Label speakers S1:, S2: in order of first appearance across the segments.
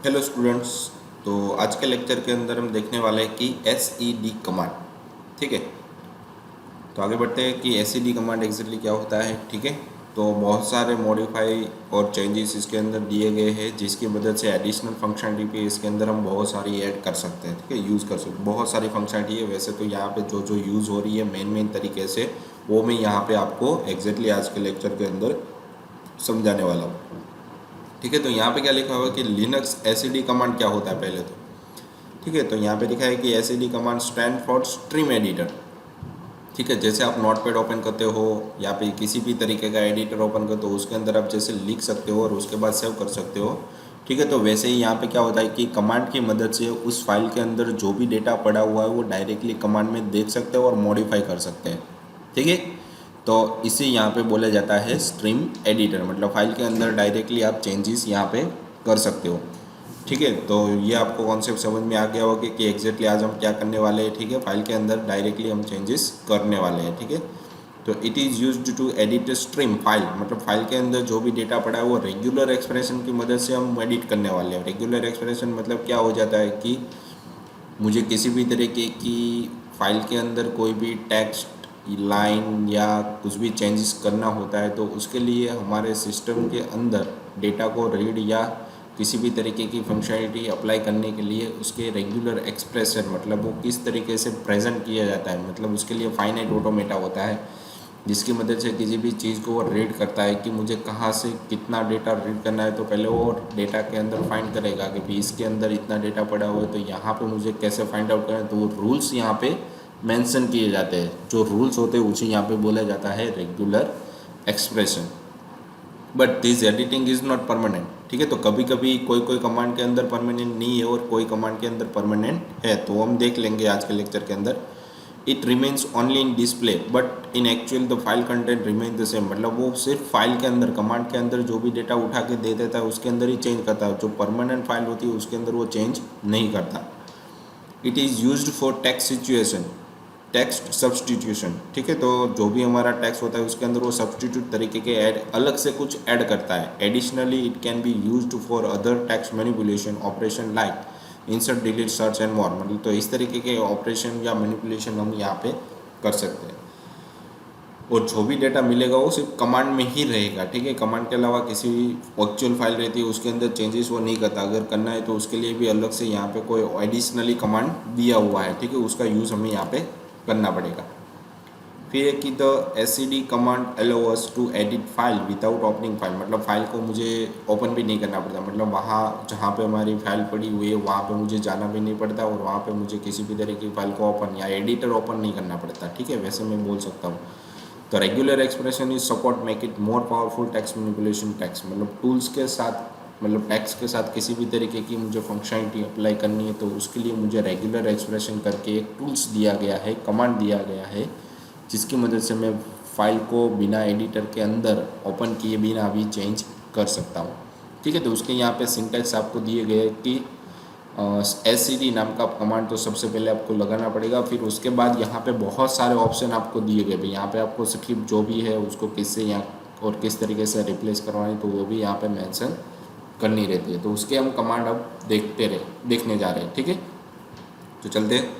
S1: Hello students. तो आज के लेक्चर के अंदर हम देखने वाले हैं कि SED कमांड। ठीक है, तो आगे बढ़ते हैं कि SED कमांड एग्जैक्टली क्या होता है। ठीक है, तो बहुत सारे मॉडिफाई और चेंजेस इसके अंदर दिए गए हैं, जिसकी मदद से एडिशनल फंक्शनलिटी इसके अंदर हम बहुत सारी ऐड कर सकते हैं। ठीक है, यूज़ कर सकते हैं, बहुत सारी फंक्शनलिटी है। वैसे तो यहाँ पे जो जो यूज़ हो रही है मेन तरीके से, वो मैं यहाँ पे आपको एग्जैक्टली आज के लेक्चर के अंदर समझाने वाला हूँ। ठीक है, तो यहाँ पे क्या लिखा हुआ है कि लिनक्स SED कमांड क्या होता है पहले तो। ठीक है, तो यहाँ पे लिखा है कि SED command stand for stream editor. ठीक है, जैसे आप नोटपैड ओपन करते हो या फिर किसी भी तरीके का एडिटर ओपन करते हो, उसके अंदर आप जैसे लिख सकते हो और उसके बाद सेव कर सकते हो। ठीक है, तो वैसे ही यहाँ पे क्या होता है कि कमांड की मदद से उस फाइल के अंदर जो भी डेटा पड़ा हुआ है वो डायरेक्टली कमांड में देख सकते हो और मॉडिफाई कर सकते हैं। ठीक है, तो इसे यहाँ पे बोला जाता है स्ट्रीम एडिटर, मतलब फाइल के अंदर डायरेक्टली आप चेंजेस यहाँ पे कर सकते हो। ठीक है, तो ये आपको कॉन्सेप्ट समझ में आ गया होगा कि एग्जैक्टली आज हम क्या करने वाले हैं। ठीक है, फाइल के अंदर डायरेक्टली हम चेंजेस करने वाले हैं। ठीक है, तो it is used to edit stream file, मतलब फाइल के अंदर जो भी डेटा पड़ा है वो रेगुलर एक्सप्रेशन की मदद से हम एडिट करने वाले हैं। रेगुलर एक्सप्रेशन मतलब क्या हो जाता है कि मुझे किसी भी तरीके की फाइल के अंदर कोई भी टेक्स्ट लाइन या कुछ भी चेंजेस करना होता है, तो उसके लिए हमारे सिस्टम के अंदर डेटा को रीड या किसी भी तरीके की फंक्शनलिटी अप्लाई करने के लिए उसके रेगुलर एक्सप्रेशन, मतलब वो किस तरीके से प्रेजेंट किया जाता है, मतलब उसके लिए फाइनाइट ऑटोमेटा होता है, जिसकी मदद से किसी भी चीज़ को वो रीड करता है कि मुझे कहाँ से कितना डेटा रीड करना है। तो पहले वो डेटा के अंदर फाइंड करेगा कि भी इसके अंदर इतना डेटा पड़ा हुआ है, तो यहाँ पे मुझे कैसे फाइंड आउट करें। तो वो रूल्स यहाँ पे मेंशन किए जाते हैं, जो रूल्स होते हैं उसे यहाँ पे बोला जाता है regular expression. But this editing is not permanent. ठीक है, तो कभी कभी कोई कमांड के अंदर परमानेंट नहीं है और कोई कमांड के अंदर परमानेंट है, तो हम देख लेंगे आज के लेक्चर के अंदर। It remains only in display but in actual the file content remain the same, मतलब वो सिर्फ फाइल के अंदर कमांड के अंदर जो भी डेटा उठा के दे देता है उसके अंदर ही चेंज करता है। जो परमानेंट फाइल होती है उसके अंदर वो चेंज नहीं करता। It is used for text situation, text substitution. ठीक है, तो जो भी हमारा टेक्स्ट होता है उसके अंदर वो सब्सटीट्यूट तरीके के ऐड अलग से कुछ ऐड करता है। Additionally it can be used for other text manipulation operation like insert delete search and more, मतलब तो इस तरीके के ऑपरेशन या मैनिपुलेशन हम यहाँ पे कर सकते हैं। और जो भी डेटा मिलेगा वो सिर्फ कमांड में ही रहेगा। ठीक है, कमांड के अलावा किसी एक्चुअल फाइल रहती है उसके अंदर चेंजेस वो नहीं करता। अगर करना है तो उसके लिए भी अलग से यहाँ पे कोई एडिशनली कमांड दिया हुआ है। ठीक है, उसका यूज़ हमें यहाँ पे करना पड़ेगा। फिर है कि the SED command allow us to edit file without opening file, मतलब फाइल को मुझे ओपन भी नहीं करना पड़ता, मतलब वहाँ जहाँ पे हमारी फाइल पड़ी हुई है वहाँ पे मुझे जाना भी नहीं पड़ता और वहाँ पे मुझे किसी भी तरह की फाइल को ओपन या एडिटर ओपन नहीं करना पड़ता। ठीक है, वैसे मैं बोल सकता हूँ। तो regular expression is support make it more powerful text manipulation text, मतलब टूल्स के साथ, मतलब टेक्स्ट के साथ किसी भी तरीके की मुझे फंक्शनलिटी अप्लाई करनी है तो उसके लिए मुझे रेगुलर एक्सप्रेशन करके एक टूल्स दिया गया है, कमांड दिया गया है, जिसकी मदद से मैं फाइल को बिना एडिटर के अंदर ओपन किए बिना भी चेंज कर सकता हूँ। ठीक है, तो उसके यहाँ पे सिंटैक्स आपको दिए गए कि SED नाम का कमांड तो सबसे पहले आपको लगाना पड़ेगा। फिर उसके बाद यहाँ पे बहुत सारे ऑप्शन आपको दिए गए भाई, यहाँ पे आपको स्क्रिप्ट जो भी है उसको किससे यहाँ और किस तरीके से रिप्लेस करवानी तो वो भी यहाँ पे मेंशन करनी रहती है। तो उसके हम कमांड अब देखने जा रहे हैं। ठीक है, तो चलते हैं।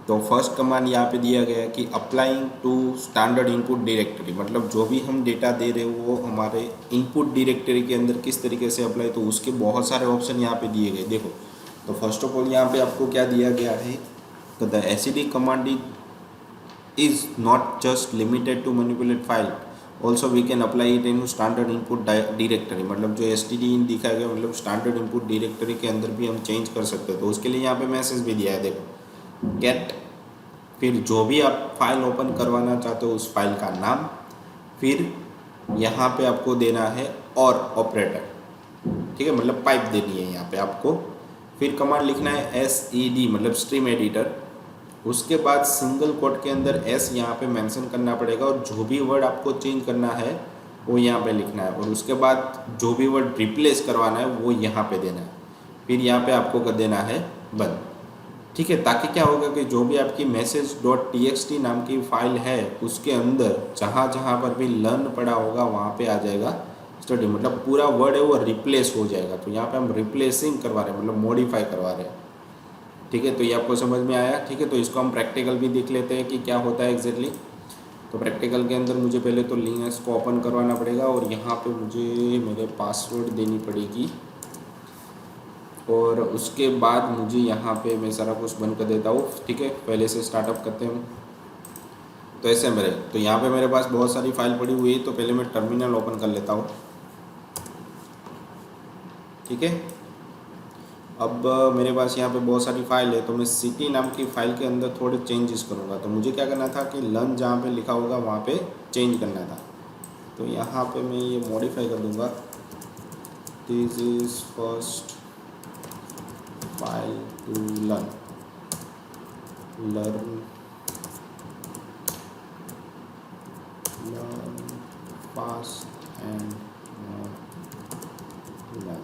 S1: तो फर्स्ट कमांड यहाँ पे दिया गया है कि applying to standard input directory, मतलब जो भी हम डेटा दे रहे हो वो हमारे इनपुट डायरेक्टरी के अंदर किस तरीके से अप्लाई, तो उसके बहुत सारे ऑप्शन यहाँ पे दिए गए। देखो, तो फर्स्ट ऑफ ऑल यहाँ पे आपको क्या दिया गया है, तो the SED command is not just limited to manipulate file, also we can apply it in standard input directory, मतलब जो STD दिखाया गया मतलब स्टैंडर्ड इनपुट डायरेक्टरी के अंदर भी हम चेंज कर सकते हैं। तो उसके लिए यहाँ पे मैसेज भी दिया है, देखो गेट, फिर जो भी आप फाइल ओपन करवाना चाहते हो उस फाइल का नाम, फिर यहाँ पे आपको देना है और ऑपरेटर। ठीक है, मतलब पाइप देनी है यहाँ पे आपको। फिर कमांड लिखना है SED मतलब स्ट्रीम एडिटर, उसके बाद सिंगल कोट के अंदर S यहाँ पे मेंशन करना पड़ेगा और जो भी वर्ड आपको चेंज करना है वो यहाँ पे लिखना है और उसके बाद जो भी वर्ड रिप्लेस करवाना है वो यहाँ पे देना है। फिर यहाँ पे आपको कर देना है बंद। ठीक है, ताकि क्या होगा कि जो भी आपकी message.txt नाम की फाइल है उसके अंदर जहाँ जहाँ पर भी लर्न पड़ा होगा वहाँ पे आ जाएगा स्टडी मतलब पूरा वर्ड है वो रिप्लेस हो जाएगा। तो यहाँ पे हम रिप्लेसिंग करवा रहे हैं, मतलब मॉडिफाई करवा रहे हैं। ठीक है, तो ये आपको समझ में आया। ठीक है, तो इसको हम प्रैक्टिकल भी देख लेते हैं कि क्या होता है एग्जैक्टली। तो प्रैक्टिकल के अंदर मुझे पहले तो लिनक्स को ओपन करवाना पड़ेगा और यहाँ पे मुझे मेरे पासवर्ड देनी पड़ेगी, और उसके बाद मुझे यहाँ पे मैं सारा कुछ बंद कर देता हूँ। ठीक है, पहले से स्टार्टअप करते हैं। तो ऐसे मेरे तो यहाँ पे मेरे पास बहुत सारी फाइल पड़ी हुई है, तो पहले मैं टर्मिनल ओपन कर लेता हूँ। ठीक है, अब मेरे पास यहाँ पे बहुत सारी फाइल है, तो मैं सिटी नाम की फाइल के अंदर थोड़े चेंजेस करूँगा। तो मुझे क्या करना था कि लर्न जहाँ पे लिखा होगा वहाँ पे चेंज करना था। तो यहाँ पे मैं ये मॉडिफाई कर दूँगा, this is first file to learn fast and learn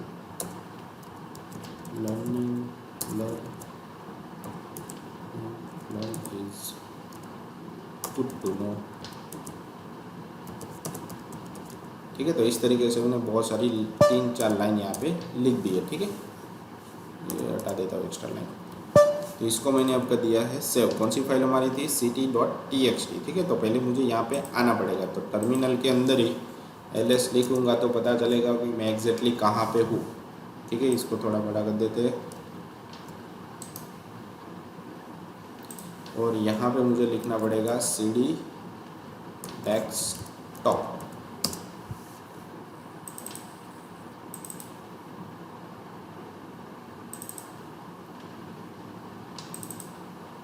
S1: learn is good to know। ठीक है, तो इस तरीके से मैंने बहुत सारी 3-4 लाइन यहाँ पे लिख दी है। ठीक है, ये हटा देता हूँ एक्स्ट्रा लाइन। तो इसको मैंने अब कर दिया है सेव। कौन सी फाइल हमारी थी? ct.txt। ठीक है, तो पहले मुझे यहाँ पे आना पड़ेगा। तो टर्मिनल के अंदर ही ls लिखूँगा तो पता चलेगा कि मैं एग्जैक्टली कहाँ पे हूँ। ठीक है, इसको थोड़ा बड़ा कर देते हैं और यहाँ पे मुझे लिखना पड़ेगा cd डेस्कटॉप।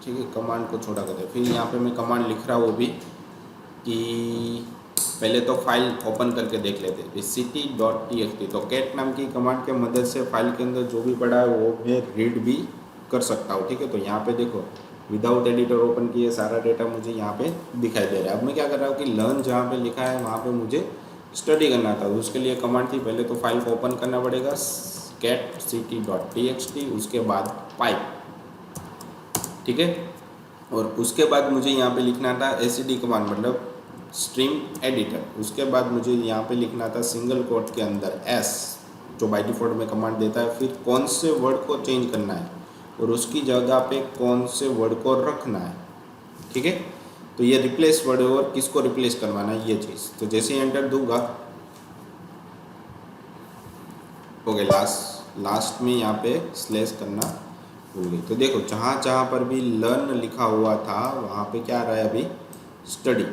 S1: ठीक है, कमांड को छोटा कर दे। फिर यहाँ पे मैं कमांड लिख रहा हूँ भी कि पहले तो फाइल ओपन करके देख लेते हैं ct.txt। तो कैट नाम की कमांड के मदद से फाइल के अंदर जो भी पड़ा है वो मैं रीड भी कर सकता हूँ। ठीक है, तो यहाँ पे देखो विदाउट एडिटर ओपन किए सारा डेटा मुझे यहाँ पे दिखाई दे रहा है। अब मैं क्या कर रहा हूँ कि लर्न जहाँ पे लिखा है वहाँ पे मुझे स्टडी करना था। उसके लिए कमांड थी, पहले तो फाइल को ओपन करना पड़ेगा कैट ct.txt, उसके बाद पाइप। ठीक है, और उसके बाद मुझे यहाँ पे लिखना था एसडी कमांड मतलब स्ट्रीम एडिटर। उसके बाद मुझे यहाँ पे लिखना था सिंगल कोट के अंदर एस, जो बाय डिफ़ॉल्ट में कमांड देता है। फिर कौन से वर्ड को चेंज करना है और उसकी जगह पे कौन से वर्ड को रखना है। ठीक है, तो ये रिप्लेस वर्ड है और किसको रिप्लेस करवाना है ये चीज़। तो जैसे ही एंटर दूंगा हो गया, लास्ट में यहाँ पे स्लैश करना भूल गई। तो देखो जहाँ जहाँ पर भी लर्न लिखा हुआ था वहाँ पे क्या आ रहा है अभी स्टडी।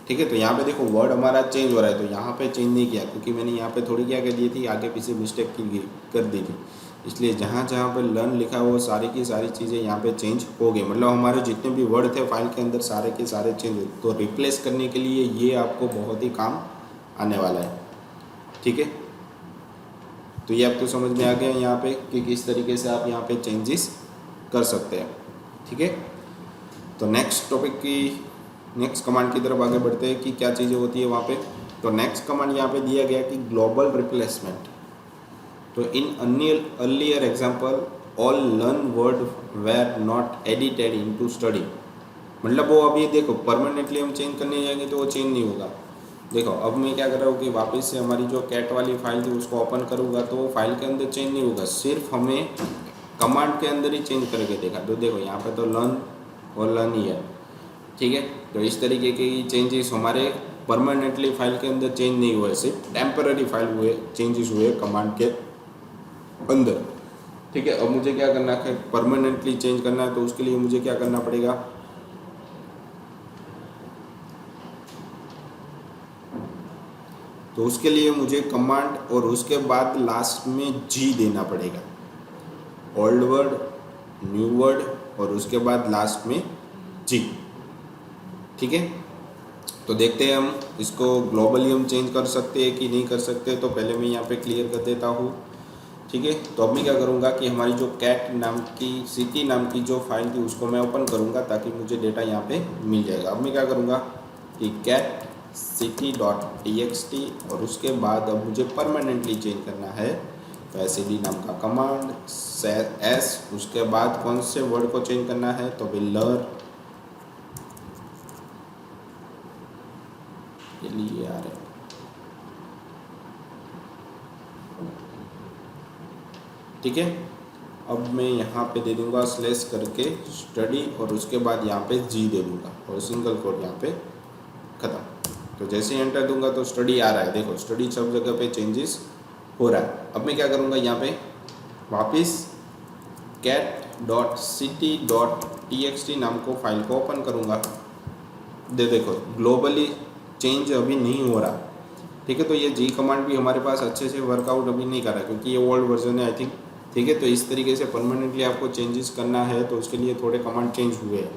S1: ठीक है, तो यहाँ पे देखो वर्ड हमारा चेंज हो रहा है। तो यहाँ पे चेंज नहीं किया क्योंकि मैंने यहाँ पे थोड़ी क्या कर दी थी, आगे पीछे मिस्टेक कर दी थी। इसलिए जहाँ जहाँ पर लर्न लिखा हुआ सारी की सारी चीज़ें यहाँ पे चेंज हो गई। मतलब हमारे जितने भी वर्ड थे फाइल के अंदर सारे के सारे चेंज हो। तो रिप्लेस करने के लिए ये आपको बहुत ही काम आने वाला है। ठीक है, तो ये आपको समझ में आ गया यहाँ पे कि किस तरीके से आप यहाँ पे चेंजेस कर सकते हैं। ठीक है, तो नेक्स्ट टॉपिक की नेक्स्ट कमांड की तरफ आगे बढ़ते हैं कि क्या चीज़ें होती है वहाँ पे। तो नेक्स्ट कमांड यहाँ पे दिया गया कि ग्लोबल रिप्लेसमेंट। तो in earlier example all learn word were not edited into study. मतलब वो अभी देखो परमानेंटली हम चेंज करने जाएंगे तो वो चेंज नहीं होगा। देखो अब मैं क्या कर रहा हूँ कि वापस से हमारी जो कैट वाली फाइल थी उसको ओपन करूँगा तो वो फाइल के अंदर चेंज नहीं होगा, सिर्फ हमें कमांड के अंदर ही चेंज करके देखा। तो देखो यहाँ पे तो लर्न और लर्न ही है। ठीक है, तो इस तरीके के चेंजेस हमारे परमानेंटली फाइल के अंदर चेंज नहीं हुए, सिर्फ टेम्पररी फाइल हुए चेंजेस हुए कमांड के अंदर। ठीक है, अब मुझे क्या करना है, परमानेंटली चेंज करना है। तो उसके लिए मुझे क्या करना पड़ेगा, तो उसके लिए मुझे कमांड और उसके बाद लास्ट में जी देना पड़ेगा। ओल्ड वर्ड, न्यू वर्ड और उसके बाद लास्ट में जी। ठीक है, तो देखते हैं हम इसको ग्लोबली हम चेंज कर सकते हैं कि नहीं कर सकते। तो पहले मैं यहाँ पे क्लियर कर देता हूँ। ठीक है, तो अब मैं क्या करूँगा कि हमारी जो कैट नाम की सिटी नाम की जो फाइल थी उसको मैं ओपन करूँगा ताकि मुझे डेटा यहाँ पे मिल जाएगा। अब मैं क्या करूँगा कि कैट ct.txt और उसके बाद अब मुझे परमानेंटली चेंज करना है तो एसडी नाम का कमांड एस, उसके बाद कौन से वर्ड को चेंज करना है तो लर्न के लिए आ रहे ठीक है। अब मैं यहाँ पे दे दूँगा स्लैश करके स्टडी और उसके बाद यहाँ पे जी दे दूँगा और सिंगल कोट यहाँ पे ख़त्म। तो जैसे ही एंटर दूंगा तो स्टडी आ रहा है, देखो स्टडी सब जगह पे चेंजेस हो रहा है। अब मैं क्या करूँगा, यहाँ पे वापस cat.ct.txt नाम को फाइल को ओपन करूँगा। देखो ग्लोबली चेंज अभी नहीं हो रहा, ठीक है। तो ये जी कमांड भी हमारे पास अच्छे से वर्कआउट अभी नहीं कर रहा है क्योंकि ये ओल्ड वर्जन है आई थिंक, ठीक है। तो इस तरीके से परमानेंटली आपको चेंजेस करना है तो उसके लिए थोड़े कमांड चेंज हुए हैं,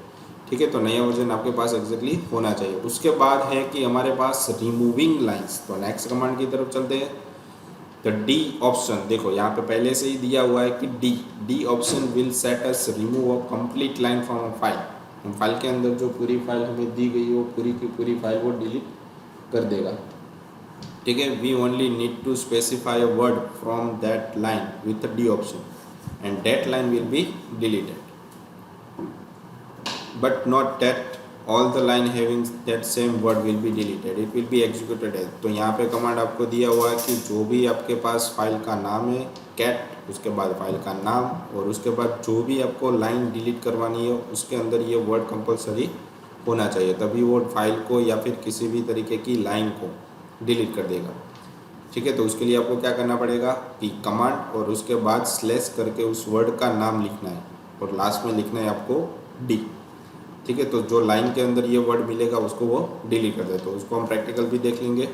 S1: ठीक है। तो नया वर्जन आपके पास एग्जैक्टली होना चाहिए। उसके बाद है कि हमारे पास रिमूविंग लाइंस। तो नेक्स्ट कमांड की तरफ चलते हैं। तो डी ऑप्शन देखो यहाँ पे पहले से ही दिया हुआ है कि D option will set us remove a complete line from a file. हम फाइल के अंदर जो पूरी फाइल हमें दी गई वो पूरी की पूरी फाइल वो डिलीट कर देगा, ठीक है। We only need to specify a word from that line with d option and that line will be deleted but not that all the line having that same word will be deleted, it will be executed as। तो यहाँ पे command आपको दिया हुआ है कि जो भी आपके पास फाइल का नाम है कैट, उसके बाद फाइल का नाम और उसके बाद जो भी आपको लाइन डिलीट करवानी है उसके अंदर ये वर्ड कंपलसरी होना चाहिए, तभी वो फाइल को या फिर किसी भी तरीके की लाइन को डिलीट कर देगा, ठीक है। तो उसके लिए आपको क्या करना पड़ेगा कि कमांड और उसके बाद स्लैश करके उस वर्ड का नाम लिखना है और लास्ट में लिखना है आपको डी, ठीक है। तो जो लाइन के अंदर ये वर्ड मिलेगा उसको वो डिलीट कर दे। तो उसको हम प्रैक्टिकल भी देख लेंगे।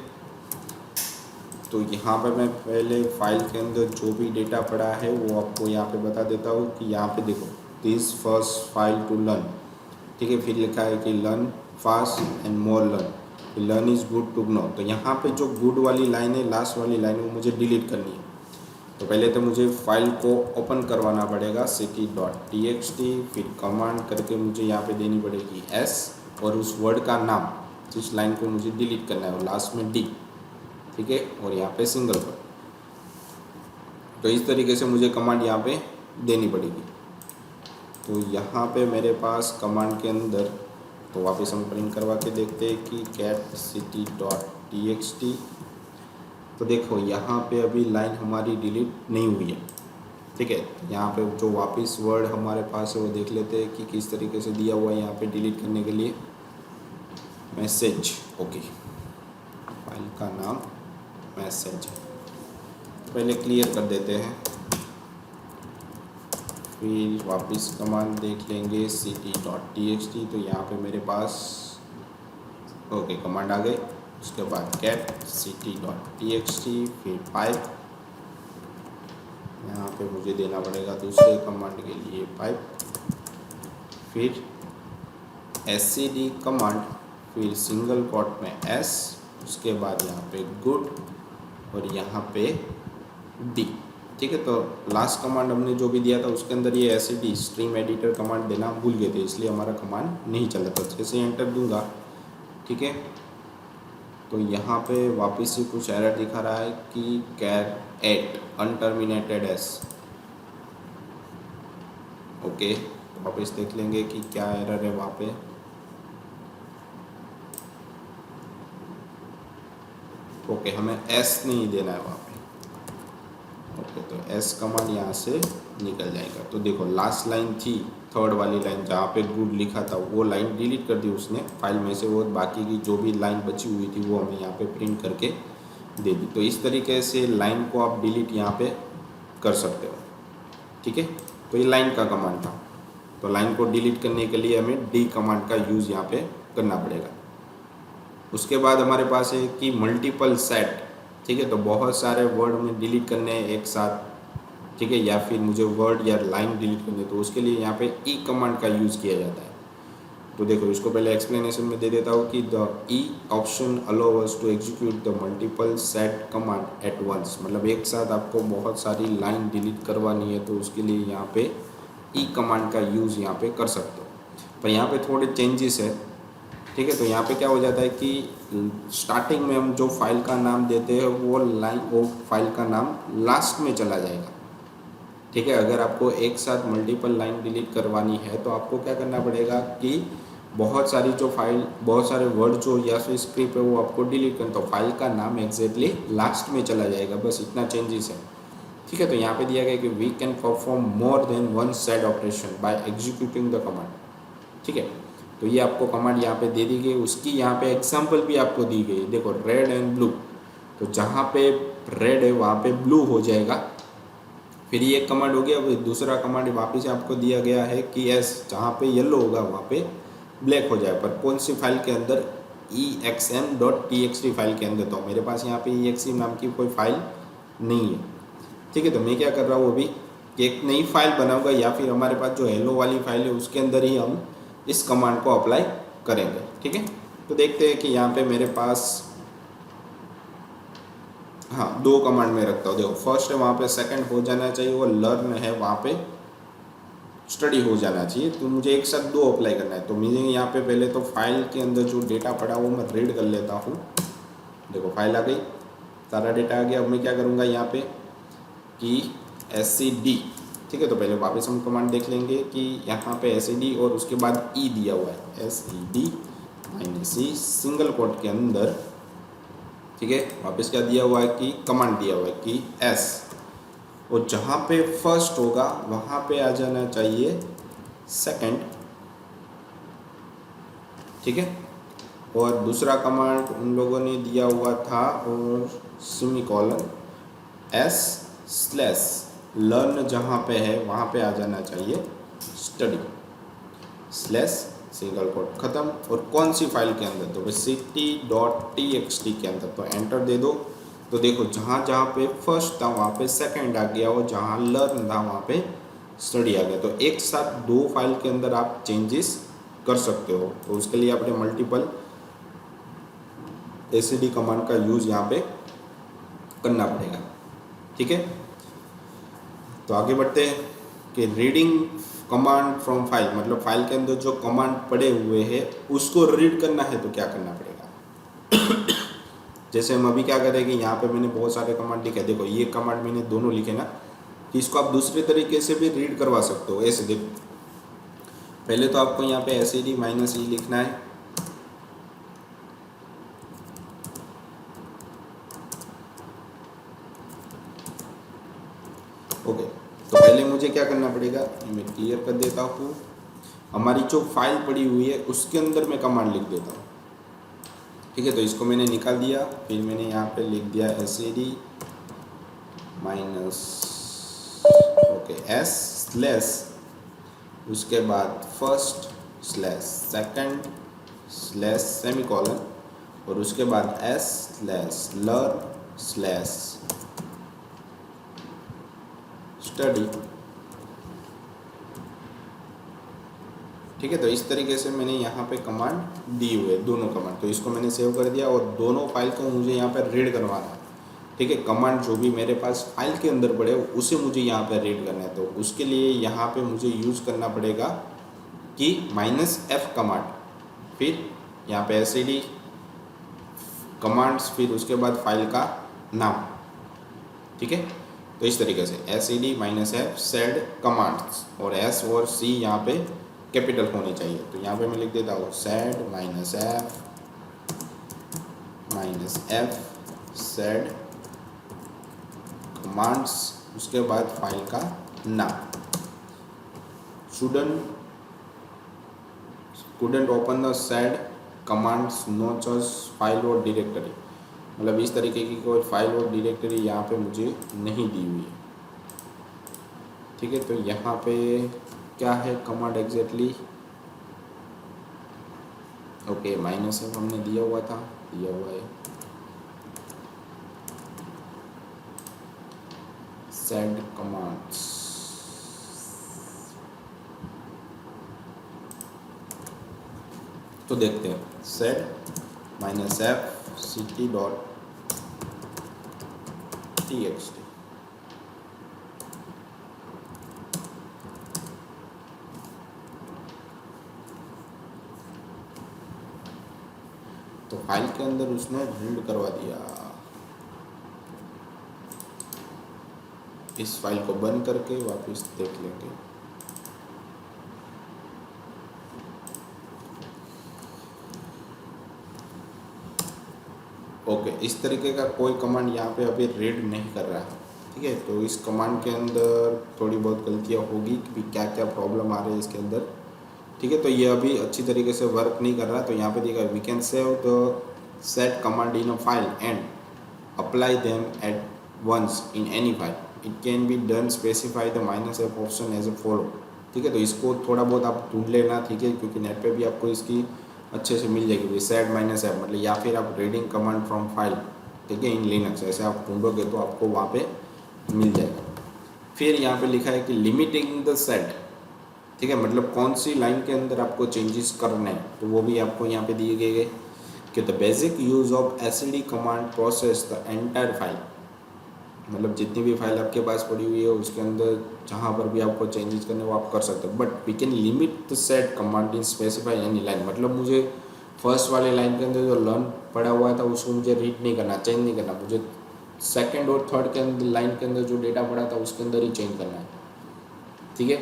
S1: तो यहाँ पर मैं पहले फाइल के अंदर जो भी डेटा पड़ा है वो आपको यहाँ पे बता देता हूँ कि यहाँ पे देखो this first file to learn, ठीक है। फिर लिखा है कि learn fast and more learn is good to know. तो यहाँ पे जो गुड वाली लाइन है, लास्ट वाली लाइन वो मुझे डिलीट करनी है। तो पहले तो मुझे फाइल को ओपन करवाना पड़ेगा ct.txt, फिर कमांड करके मुझे यहाँ पे देनी पड़ेगी s और उस वर्ड का नाम जिस लाइन को मुझे डिलीट करना है और लास्ट में d, ठीक है। और यहाँ पे सिंगल कोट। तो इस तरीके से मुझे कमांड यहाँ पे देनी पड़ेगी। तो यहाँ पे मेरे पास कमांड के अंदर तो वापस हम प्रिंट करवा के देखते हैं कि cat.ct.txt। तो देखो यहाँ पे अभी लाइन हमारी डिलीट नहीं हुई है, ठीक है। यहाँ पे जो वापस वर्ड हमारे पास है वो देख लेते हैं कि किस तरीके से दिया हुआ है यहाँ पे डिलीट करने के लिए। मैसेज, ओके, फाइल का नाम मैसेज पहले क्लियर कर देते हैं, फिर वापस कमांड देख लेंगे ct.txt। तो यहाँ पे मेरे पास ओके कमांड आ गए। उसके बाद cat ct.txt, फिर पाइप, यहाँ पे मुझे देना पड़ेगा दूसरे कमांड के लिए पाइप, फिर scd कमांड, फिर सिंगल कोट में s, उसके बाद यहाँ पे गुड और यहाँ पे d, ठीक है। तो लास्ट कमांड हमने जो भी दिया था उसके अंदर ये scd स्ट्रीम एडिटर कमांड देना भूल गए थे, इसलिए हमारा कमांड नहीं चला था। जैसे एंटर दूंगा, ठीक है, तो यहाँ पे वापस से कुछ एरर दिखा रहा है कि कैर एट अनटर्मिनेटेड एस। ओके, वापस देख लेंगे कि क्या एरर है वहाँ पे। ओके, हमें एस नहीं देना है वहाँ पे। ओके, तो एस कमांड यहाँ से निकल जाएगा। तो देखो लास्ट लाइन थी, थर्ड वाली लाइन जहाँ पे गुड लिखा था वो लाइन डिलीट कर दी उसने फाइल में से, वो बाकी की जो भी लाइन बची हुई थी वो हमें यहाँ पे प्रिंट करके दे दी। तो इस तरीके से लाइन को आप डिलीट यहाँ पे कर सकते हो, ठीक है। तो ये लाइन का कमांड था। तो लाइन को डिलीट करने के लिए हमें डी कमांड का यूज़ यहाँ पे करना पड़ेगा। उसके बाद हमारे पास है कि मल्टीपल सेट, ठीक है। तो बहुत सारे वर्ड में डिलीट करने हैं एक साथ, ठीक है, या फिर मुझे वर्ड या लाइन डिलीट करनी है तो उसके लिए यहाँ पे ई कमांड का यूज़ किया जाता है। तो देखो इसको पहले एक्सप्लेनेशन में दे देता हूँ कि the e option allow us to execute the multiple set command at once. मतलब एक साथ आपको बहुत सारी लाइन डिलीट करवानी है तो उसके लिए यहाँ पे ई कमांड का यूज़ यहाँ पे कर सकते हो। पर यहाँ पे थोड़े चेंजेस है, ठीक है। तो यहाँ पे क्या हो जाता है कि स्टार्टिंग में हम जो फाइल का नाम देते हैं वो फाइल का नाम लास्ट में चला जाएगा, ठीक है। अगर आपको एक साथ मल्टीपल लाइन डिलीट करवानी है तो आपको क्या करना पड़ेगा कि बहुत सारे वर्ड जो या फिर स्क्रिप्ट है वो आपको डिलीट करना, तो फाइल का नाम एग्जैक्टली लास्ट में चला जाएगा, बस इतना चेंजेस है। ठीक है, तो यहाँ पे दिया गया कि we can perform more than one side operation by executing the command. ठीक है, तो ये आपको कमांड यहाँ पे दे दी गई, उसकी यहाँ पे एग्जांपल भी आपको दी गई। देखो रेड एंड ब्लू, तो जहाँ पे रेड है वहाँ पे ब्लू हो जाएगा। फिर ये एक कमांड हो गया। अब दूसरा कमांड वापस आपको दिया गया है कि एस, जहाँ पे येलो होगा वहाँ पे ब्लैक हो जाए, पर कौन सी फाइल के अंदर, exm.txt फाइल के अंदर। तो मेरे पास यहाँ पे exm नाम की कोई फाइल नहीं है। ठीक है, तो मैं क्या कर रहा हूँ अभी कि एक नई फाइल बनाऊंगा, या फिर हमारे पास जो हेलो वाली फाइल है उसके अंदर ही हम इस कमांड को अप्लाई करेंगे। ठीक है, तो देखते हैं कि यहाँ पे मेरे पास, हाँ, दो कमांड में रखता हूँ। देखो फर्स्ट है वहाँ पे सेकंड हो जाना चाहिए, वो लर्न है वहाँ पे स्टडी हो जाना चाहिए। तो मुझे एक साथ दो अप्लाई करना है। तो मुझे यहाँ पे पहले तो फाइल के अंदर जो डेटा पड़ा वो मैं रीड कर लेता हूँ। देखो फाइल आ गई, सारा डेटा आ गया। अब मैं क्या करूँगा यहाँ पे कि SCD, ठीक है, तो पहले वापस हम कमांड देख लेंगे कि यहाँ पे SCD और उसके बाद E दिया हुआ है, SCD -E सिंगल कोट के अंदर। ठीक है, वापस क्या दिया हुआ है कि कमांड दिया हुआ है कि S, और जहाँ पे फर्स्ट होगा वहाँ पे आ जाना चाहिए सेकंड। ठीक है, और दूसरा कमांड उन लोगों ने दिया हुआ था, और सेमीकोलन S/ लर्न जहाँ पे है वहाँ पे आ जाना चाहिए स्टडी / सिंगल कोट खत्म। और कौन सी फाइल के अंदर, तो city.txt के अंदर। तो एंटर दे दो। तो देखो जहाँ जहाँ पे फर्स्ट था वहाँ पे सेकंड आ गया, और जहाँ लर्न था वहाँ पे स्टडी आ गया। तो एक साथ दो फाइल के अंदर आप चेंजेस कर सकते हो। तो उसके लिए आपने मल्टीपल SCD कमांड का यूज़ यहाँ पे करना पड़ेगा। ठीक है, तो आगे बढ़ते हैं कि रीडिंग कमांड फ्रॉम फाइल, मतलब फाइल के अंदर जो कमांड पड़े हुए हैं उसको रीड करना है तो क्या करना पड़ेगा। जैसे हम अभी क्या करेंगे, यहाँ पे मैंने बहुत सारे कमांड लिखे। देखो ये कमांड मैंने दोनों लिखे ना, कि इसको आप दूसरे तरीके से भी रीड करवा सकते हो। ऐसे देखो, पहले तो आपको यहाँ पे SCD -E लिखना है। ओके, तो पहले मुझे क्या करना पड़ेगा, मैं क्लियर कर देता हूँ। हमारी जो फाइल पड़ी हुई है उसके अंदर मैं कमांड लिख देता हूँ। ठीक है, तो इसको मैंने निकाल दिया। फिर मैंने यहाँ पे लिख दिया SCD S/ उसके बाद फर्स्ट / सेकंड / सेमीकोलन, और उसके बाद S/लर्न/ स्टडी। ठीक है, तो इस तरीके से मैंने यहाँ पे कमांड दी हुई है, दोनों कमांड। तो इसको मैंने सेव कर दिया, और दोनों फाइल को मुझे यहाँ पर रीड करवाना है। ठीक है, कमांड जो भी मेरे पास फाइल के अंदर पड़े उसे मुझे यहाँ पर रीड करना है। तो उसके लिए यहाँ पे मुझे यूज़ करना पड़ेगा कि -F कमांड, फिर यहाँ पे SCD कमांड्स, फिर उसके बाद फाइल का नाम। ठीक है, तो इस तरीके से SCD -F सेड कमांड्स, और S और C यहाँ पे कैपिटल होने चाहिए। तो यहाँ पे मैं लिख देता हूँ सेड -F सेड कमांड्स, उसके बाद फाइल का नाम। couldn't open the said commands not as file और डायरेक्टरी, मतलब इस तरीके की कोई फाइल और डायरेक्टरी यहाँ पे मुझे नहीं दी हुई है। ठीक है, तो यहाँ पे क्या है कमांड एग्जैक्टली, ओके, -F हमने दिया हुआ है। सेड कमांड्स, तो देखते हैं सेड -F city.txt। तो फाइल के अंदर उसने रीड करवा दिया। इस फाइल को बंद करके वापस देख लेंगे। ओके, इस तरीके का कोई कमांड यहाँ पे अभी रीड नहीं कर रहा है। ठीक है। तो इस कमांड के अंदर थोड़ी बहुत गलतियाँ होगी कि क्या क्या प्रॉब्लम आ रही है इसके अंदर, ठीक है। तो ये अभी अच्छी तरीके से वर्क नहीं कर रहा, तो यहाँ पे देखा we can save the set command in a file and apply them at once in any file, it can be done specify the -f option as a follow, ठीक है। तो इसको थोड़ा बहुत आप ढूंढ लेना, ठीक है, क्योंकि नेट पे भी आपको इसकी अच्छे से मिल जाएगी सेट -f, मतलब या फिर आप रीडिंग कमांड फ्रॉम फाइल, ठीक है, इन लिनक्स, ऐसे आप ढूंढोगे तो आपको वहाँ पे मिल जाएगा। फिर यहाँ पे लिखा है कि लिमिटिंग द सेट, ठीक है, मतलब कौन सी लाइन के अंदर आपको चेंजेस करने हैं, तो वो भी आपको यहाँ पे दिए गए कि the basic use of SED command process the entire file, मतलब जितनी भी फाइल आपके पास पड़ी हुई है उसके अंदर जहाँ पर भी आपको चेंजेस करने वो आप कर सकते हो, but we can limit the set command in specify any line, मतलब मुझे फर्स्ट वाले लाइन के अंदर जो लर्न पड़ा हुआ था उसको मुझे रीड नहीं करना, चेंज नहीं करना, मुझे सेकंड और थर्ड के अंदर लाइन के अंदर जो डेटा पड़ा था उसके अंदर ही चेंज करना है, ठीक है।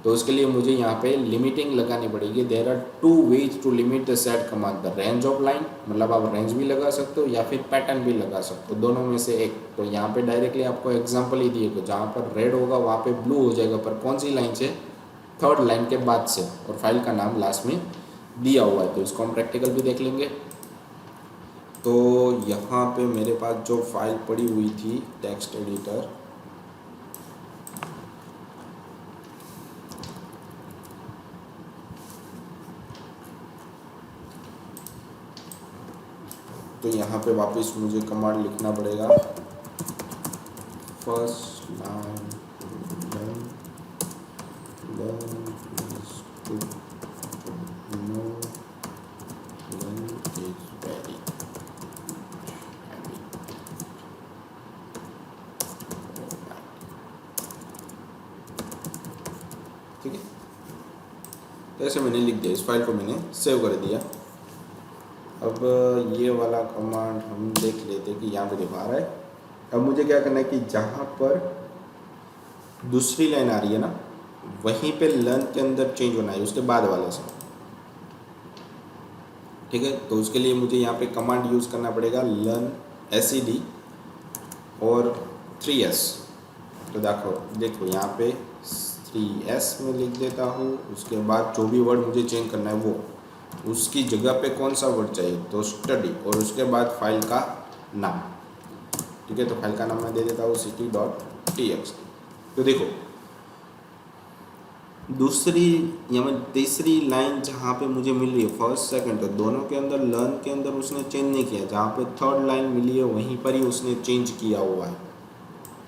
S1: तो उसके लिए मुझे यहाँ पे लिमिटिंग लगानी पड़ेगी। There are two ways to limit the set command, the range of line, मतलब आप रेंज भी लगा सकते हो या फिर पैटर्न भी लगा सकते हो, दोनों में से एक। तो यहाँ पे डायरेक्टली आपको एग्जांपल ही दिए, जहाँ पर रेड होगा वहाँ पे ब्लू हो जाएगा, पर कौन सी लाइन से, थर्ड लाइन के बाद से, और फाइल का नाम लास्ट में दिया हुआ है। तो इसको हम प्रैक्टिकल भी देख लेंगे। तो यहाँ पे मेरे पास जो फाइल पड़ी हुई थी टेक्स्ट एडिटर, तो यहाँ पे वापस मुझे कमांड लिखना पड़ेगा, फर्स्ट लाइन ठीक है। तो ऐसे मैंने लिख दिया, इस फाइल को मैंने सेव कर दिया। अब ये वाला कमांड हम देख लेते हैं कि यहाँ पे दिखा रहा है। अब मुझे क्या करना है कि जहाँ पर दूसरी लाइन आ रही है ना, वहीं पे लर्न के अंदर चेंज होना है, उसके बाद वाले से, ठीक है। तो उसके लिए मुझे यहाँ पे कमांड यूज़ करना पड़ेगा लर्न SED और 3S। तो देखो यहाँ पे 3S में लिख देता हूँ, उसके बाद जो भी वर्ड मुझे चेंज करना है वो उसकी जगह पे कौन सा वर्ड चाहिए, तो स्टडी, और उसके बाद फाइल का नाम, ठीक है। तो फाइल का नाम मैं दे देता हूँ city.txt। तो देखो दूसरी या मैं तीसरी लाइन जहाँ पे मुझे मिल रही है फर्स्ट सेकंड, तो दोनों के अंदर लर्न के अंदर उसने चेंज नहीं किया, जहाँ पे थर्ड लाइन मिली है वहीं पर ही उसने चेंज किया हुआ है,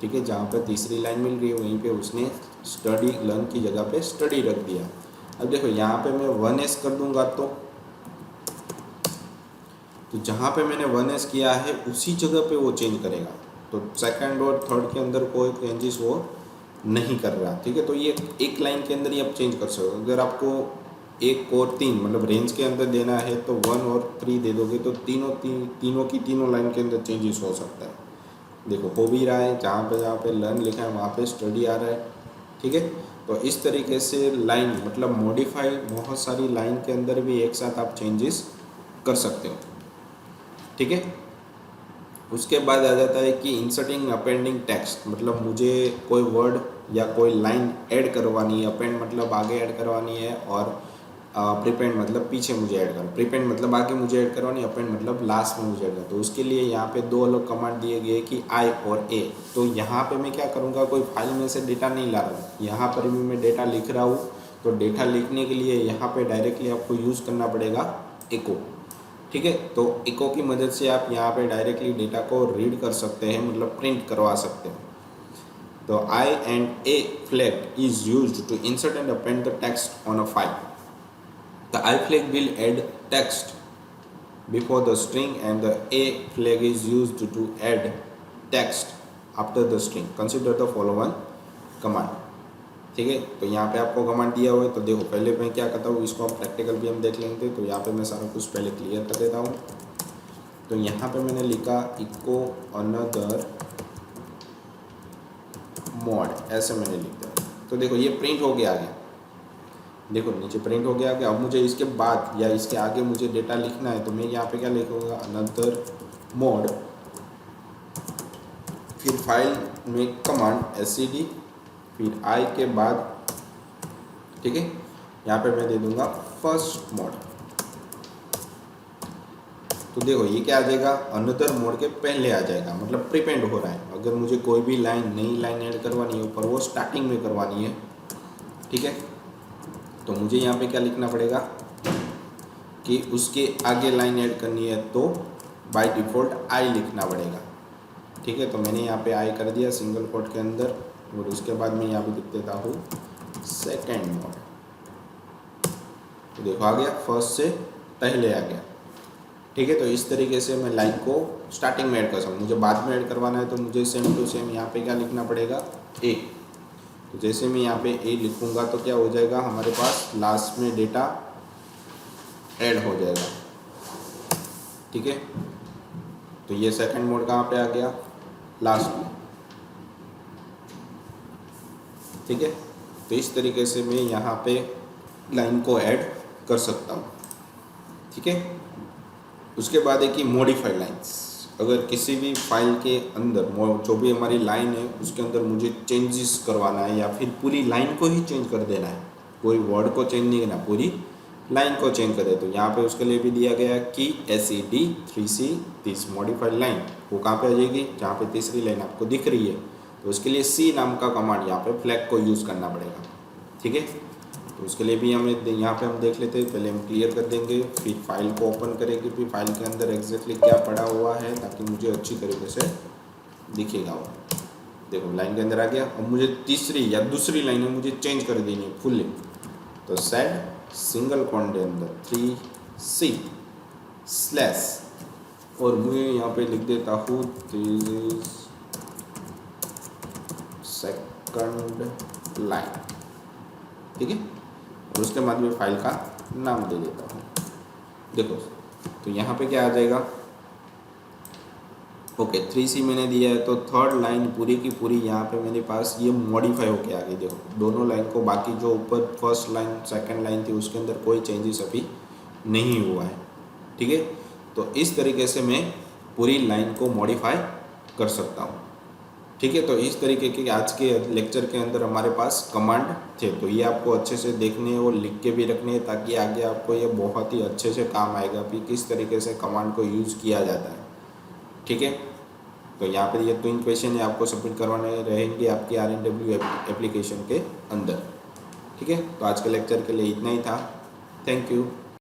S1: ठीक है। जहाँ पे तीसरी लाइन मिल रही है वहीं पे उसने स्टडी, लर्न की जगह पे स्टडी रख दिया। अब देखो यहाँ पे मैं 1S कर दूंगा तो जहाँ पे मैंने 1S किया है उसी जगह पे वो चेंज करेगा, तो सेकंड और थर्ड के अंदर कोई चेंजेस वो नहीं कर रहा, ठीक है। तो ये एक लाइन के अंदर ही आप चेंज कर सकते हो। अगर आपको 1 और 3 मतलब रेंज के अंदर देना है तो 1 और 3 दे दोगे तो तीनों की तीनों लाइन के अंदर चेंजेस हो सकता है। देखो हो भी रहा है, जहाँ पे लर्न लिखा है वहाँ पे स्टडी आ रहा है, ठीक है। तो इस तरीके से लाइन मतलब मॉडिफाई बहुत सारी लाइन के अंदर भी एक साथ आप चेंजेस कर सकते हो, ठीक है। उसके बाद आ जाता है कि इंसर्टिंग अपेंडिंग टेक्स्ट, मतलब मुझे कोई वर्ड या कोई लाइन ऐड करवानी है, अपेंड मतलब आगे ऐड करवानी है, और प्रीपेंड मतलब पीछे मुझे ऐड करना, प्रीपेंड मतलब आगे मुझे ऐड करवानी, अपेंड मतलब लास्ट में मुझे ऐड करना। तो उसके लिए यहाँ पे दो अलग कमांड दिए गए कि आई और ए। तो यहाँ पे मैं क्या करूँगा, कोई फाइल में से डेटा नहीं ला रहा हूँ, यहाँ पर भी मैं डेटा लिख रहा हूँ। तो डेटा लिखने के लिए यहाँ पे डायरेक्टली आपको यूज़ करना पड़ेगा इको, ठीक है। तो इको की मदद से आप यहाँ पे डायरेक्टली डेटा को रीड कर सकते हैं, मतलब प्रिंट करवा सकते हैं। तो I and A flag is used to insert and append the text on a file. The I flag will add text before the string and the A flag is used to add text after the string. Consider the following command, ठीक है। तो यहाँ पे आपको command दिया हुआ है। तो देखो पहले मैं क्या करता हूँ, इसको हम प्रैक्टिकल भी हम देख लेंगे। तो यहाँ पे मैं सारा कुछ पहले क्लियर कर देता हूँ। तो यहाँ पे मैंने लिखा इको अनदर मोड, ऐसे मैंने लिख दिया। तो देखो ये प्रिंट हो गया आगे, देखो नीचे प्रिंट हो गया आगे। अब मुझे इसके बाद या इसके आगे मुझे डेटा लिखना है, तो मैं यहाँ पे क्या लिखूँगा, अनदर मोड, फिर फाइल में कमांड SCD, फिर आई के बाद, ठीक है, यहाँ पे मैं दे दूंगा फर्स्ट मोड। तो देखो ये क्या आ जाएगा, अनदर मोड के पहले आ जाएगा, मतलब प्रीपेंड हो रहा है। अगर मुझे कोई भी लाइन, नई लाइन ऐड करवानी है पर वो स्टार्टिंग में करवानी है, ठीक है, तो मुझे यहाँ पे क्या लिखना पड़ेगा कि उसके आगे लाइन ऐड करनी है तो बाय डिफ़ॉल्ट आई लिखना पड़ेगा, ठीक है। तो मैंने यहाँ पे आई कर दिया सिंगल कोट के अंदर, और उसके बाद मैं यहाँ पे लिख देता हूँ सेकेंड मोड। तो देखो आ गया, फर्स्ट से पहले आ गया, ठीक है। तो इस तरीके से मैं लाइन को स्टार्टिंग में ऐड कर सकता हूँ। मुझे बाद में ऐड करवाना है तो मुझे सेम टू सेम यहाँ पे क्या लिखना पड़ेगा, ए। तो जैसे मैं यहाँ पे ए लिखूँगा तो क्या हो जाएगा, हमारे पास लास्ट में डेटा ऐड हो जाएगा, ठीक है। तो ये सेकंड मोड कहाँ पे आ गया, लास्ट में, ठीक है। तो इस तरीके से मैं यहाँ पे लाइन को ऐड कर सकता हूँ, ठीक है। उसके बाद है कि मॉडिफाइड लाइन्स। अगर किसी भी फाइल के अंदर जो भी हमारी लाइन है उसके अंदर मुझे चेंजेस करवाना है या फिर पूरी लाइन को ही चेंज कर देना है, कोई वर्ड को चेंज नहीं करना, पूरी लाइन को चेंज करे, तो यहाँ पे उसके लिए भी दिया गया है कि SED 3C this modified line. वो कहाँ पे आ जाएगी, जहाँ पे तीसरी लाइन आपको दिख रही है, तो उसके लिए C नाम का कमांड यहाँ पे फ्लैग को यूज़ करना पड़ेगा, ठीक है। तो उसके लिए भी हमें यहाँ पे हम देख लेते हैं, पहले हम क्लियर कर देंगे, फिर फाइल को ओपन करेंगे, फिर फाइल के अंदर एग्जैक्टली क्या पड़ा हुआ है ताकि मुझे अच्छी तरीके से दिखेगा वो। देखो लाइन के अंदर आ गया। अब मुझे तीसरी या दूसरी लाइन में मुझे चेंज कर देनी है फुल्ली, तो सेट सिंगल कोट के अंदर 3C स्लैश, और मैं यहाँ पे लिख देता हूँ सेकंड लाइन, ठीक है। और उसके बाद मैं फाइल का नाम दे देता हूँ। देखो तो यहाँ पे क्या आ जाएगा, ओके 3C मैंने दिया है, तो थर्ड लाइन पूरी की पूरी यहाँ पे मेरे पास ये मॉडिफाई होके आ गई। देखो दोनों लाइन को, बाकी जो ऊपर फर्स्ट लाइन सेकंड लाइन थी उसके अंदर कोई चेंजेस अभी नहीं हुआ है, ठीक है। तो इस तरीके से मैं पूरी लाइन को मॉडिफाई कर सकता हूँ, ठीक है। तो इस तरीके के आज के लेक्चर के अंदर हमारे पास कमांड थे, तो ये आपको अच्छे से देखने और लिख के भी रखने हैं ताकि आगे आपको ये बहुत ही अच्छे से काम आएगा कि किस तरीके से कमांड को यूज़ किया जाता है, ठीक है। तो यहाँ पर ये 3 क्वेश्चन है आपको सबमिट करवाने रहेंगे आपके RNW एप्लीकेशन के अंदर, ठीक है। तो आज के लेक्चर के लिए इतना ही था। Thank you.